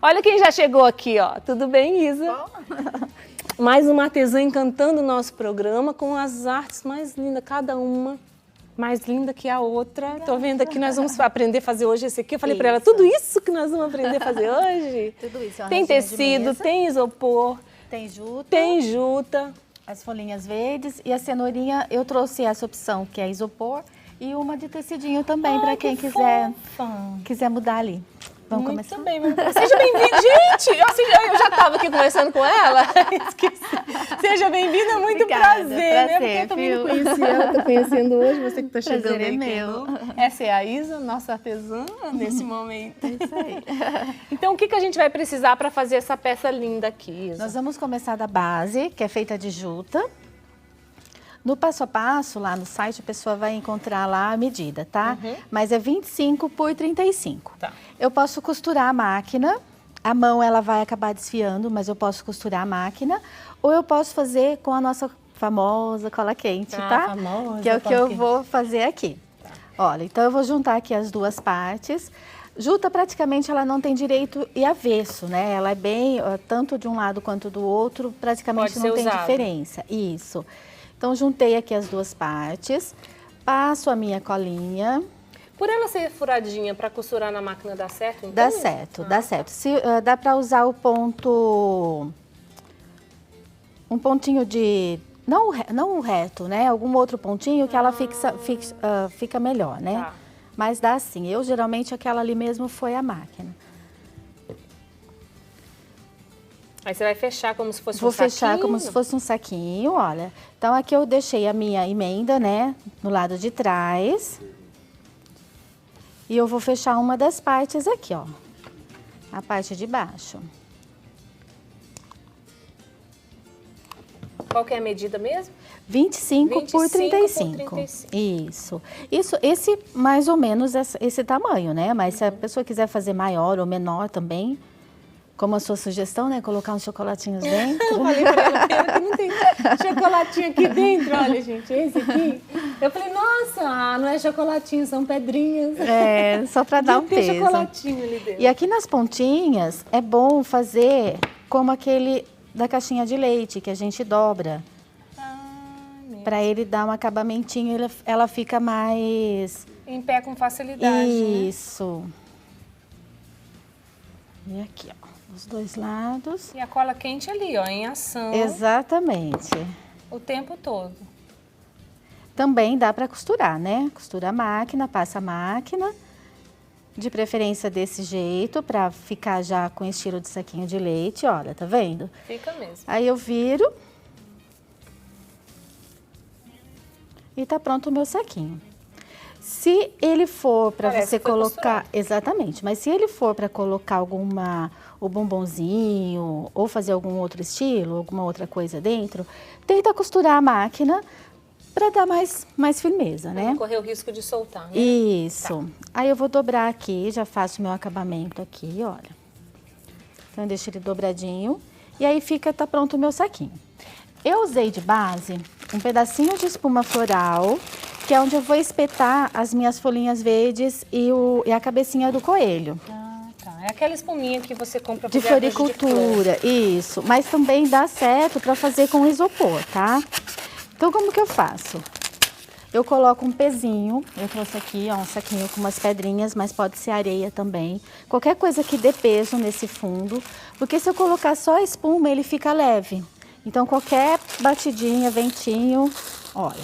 Olha quem já chegou aqui, ó. Tudo bem, Isa? Mais uma artesã encantando o nosso programa com as artes mais lindas, cada uma mais linda que a outra. Tô vendo aqui, nós vamos aprender a fazer hoje esse aqui. Eu falei para ela, tudo isso que nós vamos aprender a fazer hoje? Tudo isso. Tem tecido, tem isopor. Tem juta. Tem juta. As folhinhas verdes e a cenourinha, eu trouxe essa opção, que é isopor. E uma de tecidinho também, para quem quiser mudar ali. Vamos começar? Muito bem, seja bem-vinda, gente! Eu já estava aqui conversando com ela, esqueci. Seja bem-vinda, muito prazer, né? Porque eu também não conhecia ela, estou conhecendo hoje, você que está chegando prazer aqui. É meu. Essa é a Isa, nossa artesã, nesse momento. É isso aí. Então, o que a gente vai precisar para fazer essa peça linda aqui, Isa? Nós vamos começar da base, que é feita de juta. No passo a passo, lá no site, a pessoa vai encontrar lá a medida, tá? Mas é 25 por 35. Tá. Eu posso costurar a máquina, a mão ela vai acabar desfiando, mas eu posso costurar a máquina. Ou eu posso fazer com a nossa famosa cola quente, tá? Famosa, que é o que eu vou fazer aqui. Tá. Olha, então eu vou juntar aqui as duas partes. Juta praticamente ela não tem direito e avesso, né? Ela é bem, tanto de um lado quanto do outro, praticamente não tem diferença. Isso. Então, juntei aqui as duas partes, passo a minha colinha. Por ela ser furadinha para costurar na máquina dá certo? Então? Dá certo, dá certo. Se, dá para usar o ponto, um pontinho de, não um reto, né? Algum outro pontinho que ela fica melhor, né? Tá. Mas dá assim. Eu, geralmente, aquela ali mesmo foi a máquina. Aí você vai fechar como se fosse um saquinho? Vou fechar como se fosse um saquinho, olha. Então, aqui eu deixei a minha emenda, né, no lado de trás. E eu vou fechar uma das partes aqui, ó. A parte de baixo. Qual que é a medida mesmo? 25 por 35. Isso. Esse, mais ou menos, esse tamanho, né? Mas se a pessoa quiser fazer maior ou menor também... Como a sua sugestão, né? Colocar uns chocolatinhos dentro. Eu falei pra ela, pena que não tem chocolatinho aqui dentro, olha, gente, esse aqui. Eu falei, nossa, não é chocolatinho, são pedrinhas. É, só para dar um peso. Chocolatinho ali dentro. E aqui nas pontinhas, é bom fazer como aquele da caixinha de leite, que a gente dobra. Para ele dar um acabamentinho, ela fica mais... Em pé com facilidade, Isso. Né? E aqui, ó. Os dois lados. E a cola quente ali, ó, em ação. Exatamente. O tempo todo. Também dá para costurar, né? Costura a máquina, passa a máquina. De preferência desse jeito, para ficar já com estilo de saquinho de leite, olha, tá vendo? Fica mesmo. Aí eu viro. E tá pronto o meu saquinho. Se ele for para você colocar... Exatamente, mas se ele for para colocar o bombonzinho ou fazer algum outro estilo, alguma outra coisa dentro, tenta costurar a máquina para dar mais firmeza, né? Não correr o risco de soltar, né? Isso. Tá. Aí eu vou dobrar aqui, já faço meu acabamento aqui, olha. Então eu deixo ele dobradinho e aí tá pronto o meu saquinho. Eu usei de base um pedacinho de espuma floral, que é onde eu vou espetar as minhas folhinhas verdes e a cabecinha do coelho. Ah, tá. É aquela espuminha que você compra de floricultura, isso. Mas também dá certo para fazer com isopor, tá? Então, como que eu faço? Eu coloco um pezinho, eu trouxe aqui, ó, um saquinho com umas pedrinhas, mas pode ser areia também. Qualquer coisa que dê peso nesse fundo, porque se eu colocar só a espuma, ele fica leve. Então, qualquer batidinha, ventinho, olha,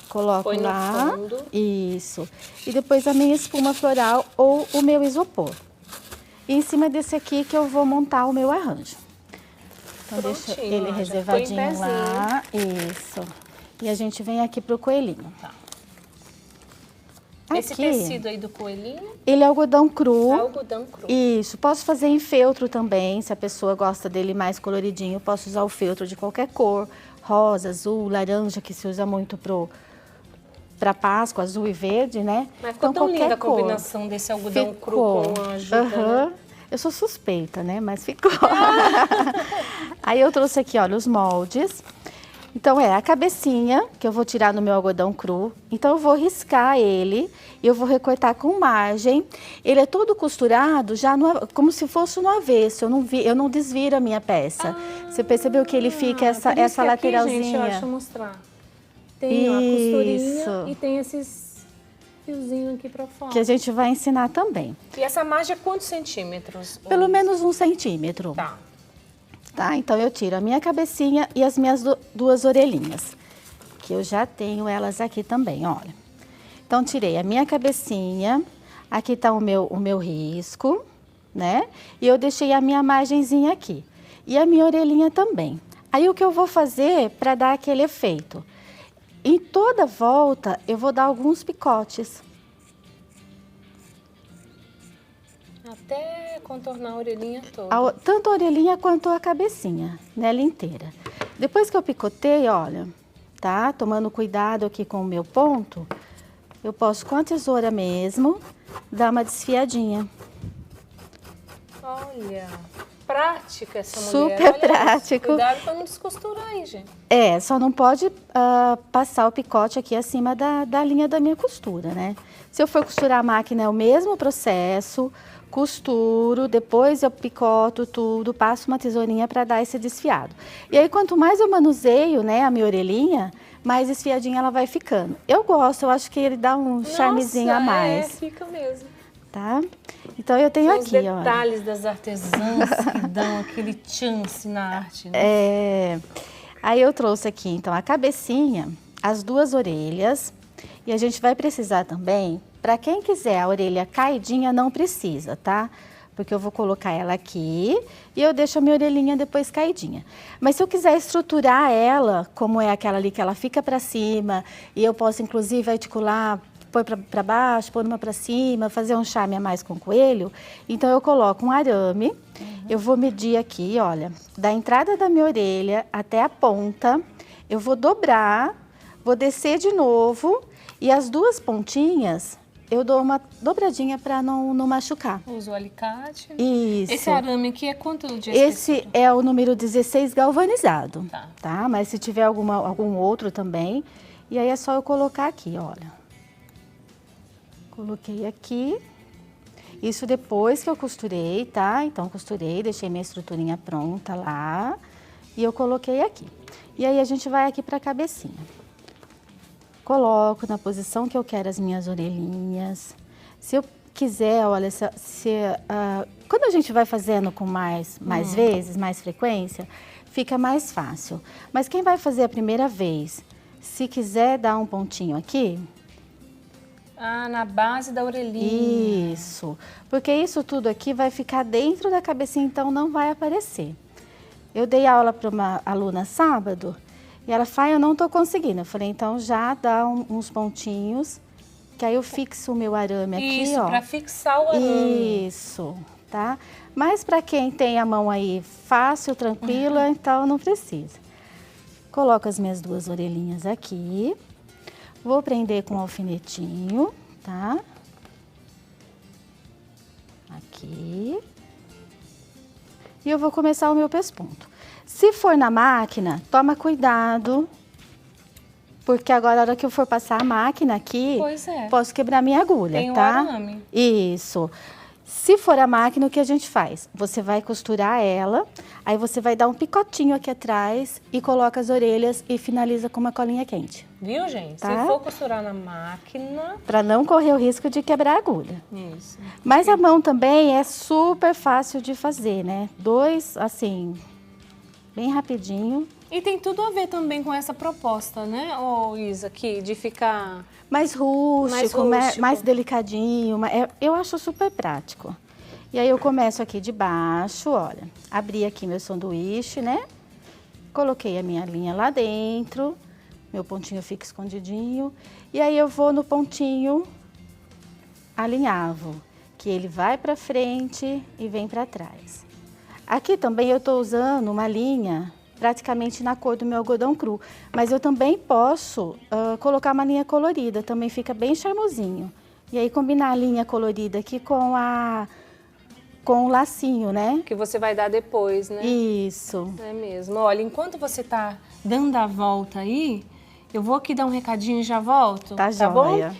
coloco lá, fundo. Isso. E depois a minha espuma floral ou o meu isopor. E em cima desse aqui que eu vou montar o meu arranjo. Então, deixa ele reservadinho lá, isso. E a gente vem aqui pro coelhinho. Tá. Aqui, esse tecido aí do coelhinho? Ele é algodão cru. Algodão cru. Isso. Posso fazer em feltro também, se a pessoa gosta dele mais coloridinho. Posso usar o feltro de qualquer cor. Rosa, azul, laranja, que se usa muito para Páscoa, azul e verde, né? Mas ficou tão linda a combinação desse algodão cru com a juta, né? Eu sou suspeita, né? Mas ficou. Aí eu trouxe aqui, olha, os moldes. Então, a cabecinha que eu vou tirar no meu algodão cru. Então, eu vou riscar ele e eu vou recortar com margem. Ele é todo costurado já como se fosse no avesso. Eu não desviro a minha peça. Você percebeu que ele fica essa lateralzinha? Aqui, gente, deixa eu mostrar. Tem a costurinha e tem esses fiozinhos aqui pra fora. Que a gente vai ensinar também. E essa margem é quantos centímetros? Pelo menos 1 centímetro. Tá, então eu tiro a minha cabecinha e as minhas duas orelhinhas, que eu já tenho elas aqui também, olha. Então, tirei a minha cabecinha, aqui tá o meu risco, né? E eu deixei a minha margenzinha aqui. E a minha orelhinha também. Aí, o que eu vou fazer para dar aquele efeito? Em toda volta, eu vou dar alguns picotes. Até contornar a orelhinha toda. Tanto a orelhinha quanto a cabecinha, nela inteira. Depois que eu picotei, olha, tá? Tomando cuidado aqui com o meu ponto, eu posso, com a tesoura mesmo, dar uma desfiadinha. Olha, prática essa mulher. Super prático. Cuidado para não descosturar aí, gente. Só não pode passar o picote aqui acima da linha da minha costura, né? Se eu for costurar a máquina, é o mesmo processo. Costuro, depois eu picoto tudo, passo uma tesourinha para dar esse desfiado. E aí, quanto mais eu manuseio, né, a minha orelhinha, mais desfiadinha ela vai ficando. Eu acho que ele dá um charmezinho a mais. Fica mesmo. Tá? Então, eu tenho aqui, ó. Os detalhes das artesãs que dão aquele chance na arte, né? Aí, eu trouxe aqui, então, a cabecinha, as duas orelhas, e a gente vai precisar também... Para quem quiser a orelha caidinha, não precisa, tá? Porque eu vou colocar ela aqui e eu deixo a minha orelhinha depois caidinha. Mas se eu quiser estruturar ela, como é aquela ali que ela fica para cima, e eu posso inclusive articular, pôr para baixo, pôr uma para cima, fazer um charme a mais com o coelho, então eu coloco um arame, eu vou medir aqui, olha, da entrada da minha orelha até a ponta, eu vou dobrar, vou descer de novo e as duas pontinhas... Eu dou uma dobradinha para não machucar. Uso o alicate. Isso. Esse arame aqui é quanto de espessura? Esse é o número 16 galvanizado. Tá? Mas se tiver algum outro também. E aí é só eu colocar aqui, olha. Coloquei aqui. Isso depois que eu costurei, tá? Então, costurei, deixei minha estruturinha pronta lá. E eu coloquei aqui. E aí a gente vai aqui para a cabecinha. Coloco na posição que eu quero as minhas orelhinhas. Se eu quiser, olha, quando a gente vai fazendo com mais vezes, mais frequência, fica mais fácil. Mas quem vai fazer a primeira vez, se quiser dar um pontinho aqui... na base da orelhinha. Isso, porque isso tudo aqui vai ficar dentro da cabecinha, então não vai aparecer. Eu dei aula para uma aluna sábado... E ela fala, eu não estou conseguindo. Eu falei, então já dá uns pontinhos, que aí eu fixo o meu arame aqui, Isso, ó. para fixar o arame. Isso, tá? Mas para quem tem a mão aí fácil, tranquila, então não precisa. Coloco as minhas duas orelhinhas aqui. Vou prender com um alfinetinho, tá? Aqui. E eu vou começar o meu pesponto. Se for na máquina, toma cuidado, porque agora, na hora que eu for passar a máquina aqui, posso quebrar minha agulha, tem tá? Um arame. Isso. Se for a máquina, o que a gente faz? Você vai costurar ela, aí você vai dar um picotinho aqui atrás e coloca as orelhas e finaliza com uma colinha quente. Viu, gente? Tá? Se for costurar na máquina... Para não correr o risco de quebrar a agulha. Isso. Mas a mão também é super fácil de fazer, né? Assim... Bem rapidinho. E tem tudo a ver também com essa proposta, né, Isa, aqui, de ficar... Mais rústico, mais delicadinho. Eu acho super prático. E aí eu começo aqui de baixo, olha. Abri aqui meu sanduíche, né? Coloquei a minha linha lá dentro. Meu pontinho fica escondidinho. E aí eu vou no pontinho alinhavo, que ele vai pra frente e vem pra trás. Aqui também eu estou usando uma linha praticamente na cor do meu algodão cru, mas eu também posso colocar uma linha colorida, também fica bem charmosinho. E aí combinar a linha colorida aqui com o lacinho, né? Que você vai dar depois, né? Isso. É mesmo. Olha, enquanto você está dando a volta aí, eu vou aqui dar um recadinho e já volto. Tá bom? joia.